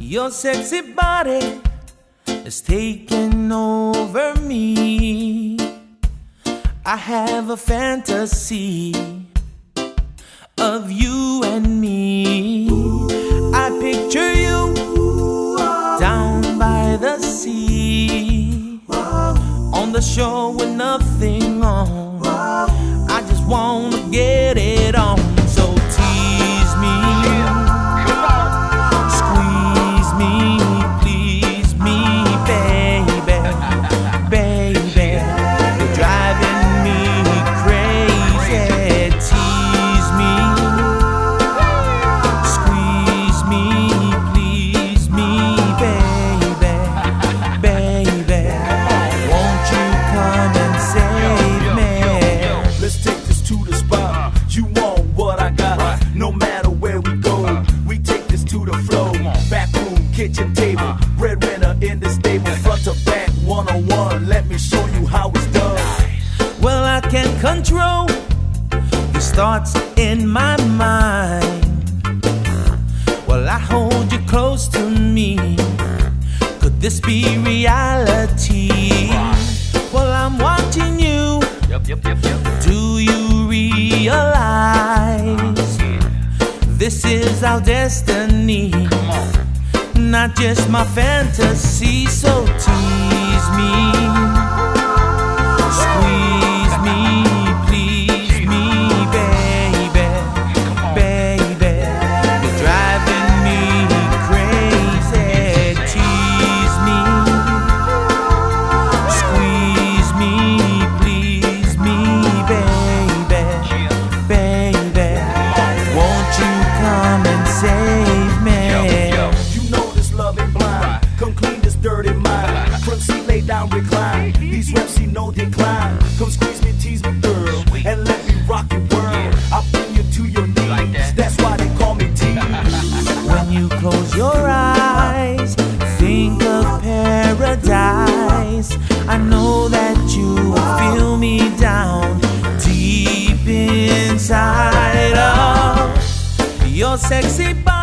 Your sexy body is taking over me. I have a fantasy of you and me. I picture you down by the sea, on the shore with nothing on. I just wanna get it on. So tease me, squeeze me, please me, baby, baby. You're driving me crazy. Tease me, squeeze me, please me, baby, baby. Won't you come and save me? Let's take this to the spot. You want what I got? No matter where we go, we take this to the flow. Back room, kitchen table, breadwinner in the stable, front to back, one-on-one. Let me show you how it's done. Well, I can't control these thoughts in my mind. Well, I hold you close to me. Could this be reality? Well, I'm watching you. Do you realize this is our destiny? Not just my fantasy. So tease me, squeeze me, please me, baby, baby. You're driving me crazy. Tease me, squeeze me, please me, baby, baby. Won't you come and save me? You know this love ain't blind. Come clean this dirty mind. Front seat lay down, recline. These reps see no decline. Come squeeze me, tease me, girl, and let me rock your world. I'll bring you to your knees. That's why they call me Tease. When you close your eyes, think of paradise. I know that you feel me down deep inside of your sexy body.